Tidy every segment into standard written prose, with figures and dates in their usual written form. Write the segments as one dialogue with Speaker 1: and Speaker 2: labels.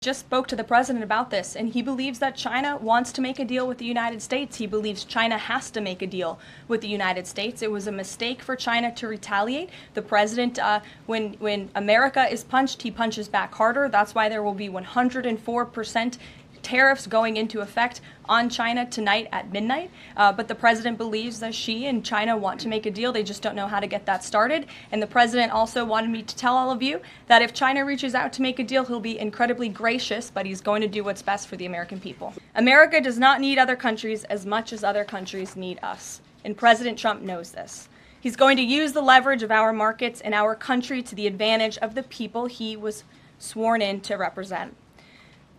Speaker 1: Just spoke to the president about this, and he believes that China wants to make a deal with the United States. He believes China has to make a deal with the United States. It was a mistake for China to retaliate. The president, when America is punched, he punches back harder. That's why there will be 104% tariffs going into effect on China tonight at midnight. But the president believes that Xi and China want to make a deal. They just don't know how to get that started. And the president also wanted me to tell all of you that if China reaches out to make a deal, he'll be incredibly gracious, but he's going to do what's best for the American people. America does not need other countries as much as other countries need us. And President Trump knows this. He's going to use the leverage of our markets and our country to the advantage of the people he was sworn in to represent.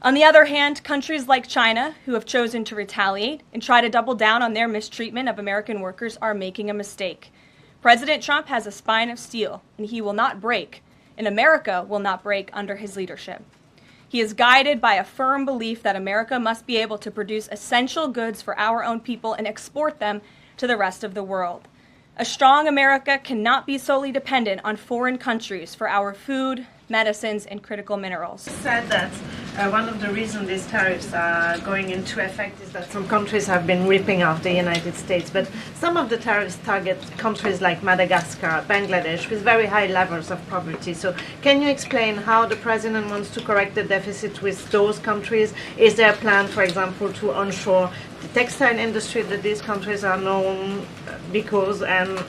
Speaker 1: On the other hand, countries like China, who have chosen to retaliate and try to double down on their mistreatment of American workers, are making a mistake. President Trump has a spine of steel, and he will not break, and America will not break under his leadership. He is guided by a firm belief that America must be able to produce essential goods for our own people and export them to the rest of the world. A strong America cannot be solely dependent on foreign countries for our food, medicines, and critical minerals.
Speaker 2: Said that one of the reasons these tariffs are going into effect is that some countries have been ripping off the United States, but some of the tariffs target countries like Madagascar, Bangladesh, with very high levels of poverty. So can you explain how the president wants to correct the deficit with those countries? Is there a plan, for example, to onshore the textile industry that these countries are known because, and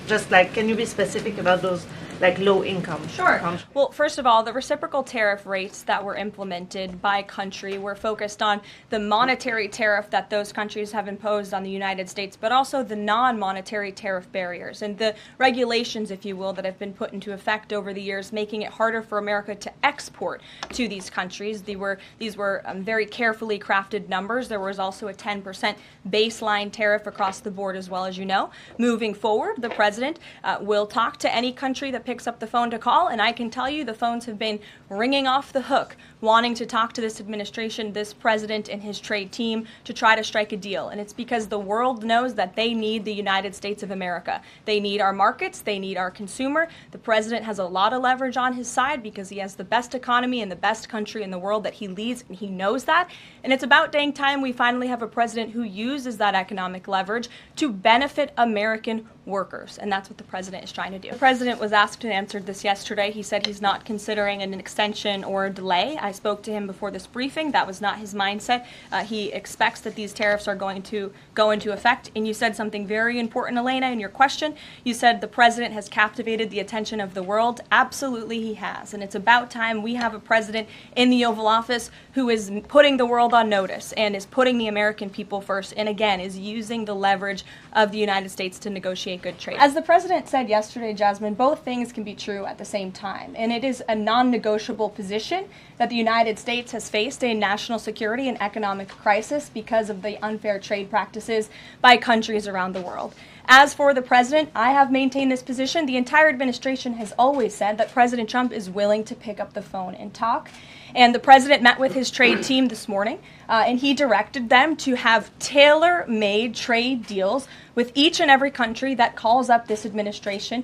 Speaker 2: just like, can you be specific about those like low income?
Speaker 1: Sure. Well, first of all, the reciprocal tariff rates that were implemented by country were focused on the monetary tariff that those countries have imposed on the United States, but also the non-monetary tariff barriers and the regulations, if you will, that have been put into effect over the years, making it harder for America to export to these countries. These were very carefully crafted numbers. There was also a 10% baseline tariff across the board as well, as you know. Moving forward, the president will talk to any country that picks up the phone to call, and I can tell you the phones have been ringing off the hook, wanting to talk to this administration, this president, and his trade team to try to strike a deal. And it's because the world knows that they need the United States of America. They need our markets. They need our consumer. The president has a lot of leverage on his side because he has the best economy and the best country in the world that he leads, and he knows that. And it's about dang time we finally have a president who uses that economic leverage to benefit American workers, and that's what the president is trying to do. The president was asked and answered this yesterday. He said he's not considering an extension or a delay. I spoke to him before this briefing. That was not his mindset. He expects that these tariffs are going to go into effect. And you said something very important, Elena, in your question. You said the president has captivated the attention of the world. Absolutely he has. And it's about time we have a president in the Oval Office who is putting the world on notice and is putting the American people first, and again is using the leverage of the United States to negotiate good trade. As the president said yesterday, Jasmine, both things can be true at the same time, and it is a non-negotiable position that the United States has faced a national security and economic crisis because of the unfair trade practices by countries around the world. As for the president, I have maintained this position. The entire administration has always said that President Trump is willing to pick up the phone and talk. And the president met with his trade team this morning, and he directed them to have tailor-made trade deals with each and every country that calls up this administration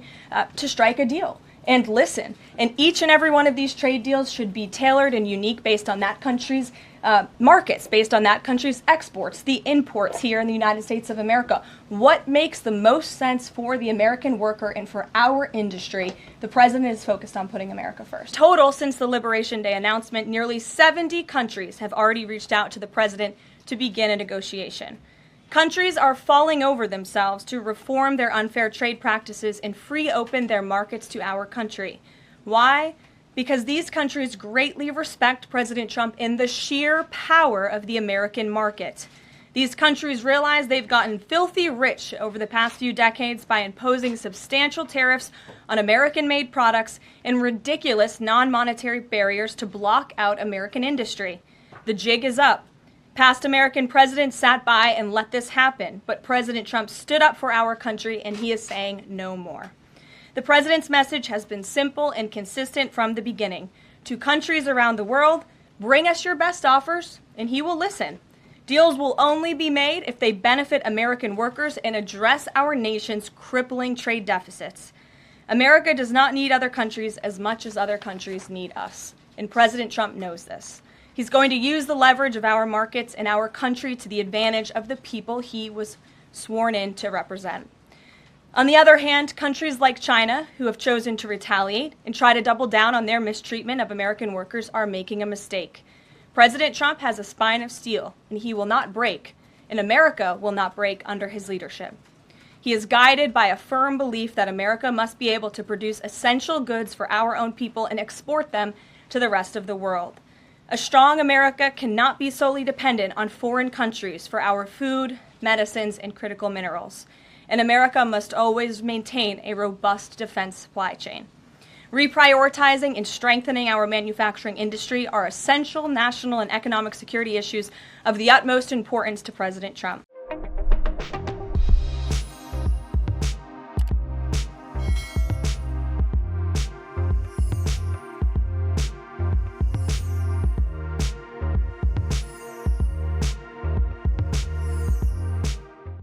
Speaker 1: to strike a deal. And listen, and each and every one of these trade deals should be tailored and unique based on that country's markets, based on that country's exports, the imports here in the United States of America. What makes the most sense for the American worker and for our industry? The president is focused on putting America first. Total, since the Liberation Day announcement, nearly 70 countries have already reached out to the president to begin a negotiation. Countries are falling over themselves to reform their unfair trade practices and free open their markets to our country. Why? Because these countries greatly respect President Trump in the sheer power of the American market. These countries realize they've gotten filthy rich over the past few decades by imposing substantial tariffs on American-made products and ridiculous non-monetary barriers to block out American industry. The jig is up. Past American presidents sat by and let this happen, but President Trump stood up for our country, and he is saying no more. The president's message has been simple and consistent from the beginning. To countries around the world, bring us your best offers, and he will listen. Deals will only be made if they benefit American workers and address our nation's crippling trade deficits. America does not need other countries as much as other countries need us, and President Trump knows this. He's going to use the leverage of our markets and our country to the advantage of the people he was sworn in to represent. On the other hand, countries like China, who have chosen to retaliate and try to double down on their mistreatment of American workers, are making a mistake. President Trump has a spine of steel, and he will not break, and America will not break under his leadership. He is guided by a firm belief that America must be able to produce essential goods for our own people and export them to the rest of the world. A strong America cannot be solely dependent on foreign countries for our food, medicines, and critical minerals. And America must always maintain a robust defense supply chain. Reprioritizing and strengthening our manufacturing industry are essential national and economic security issues of the utmost importance to President Trump.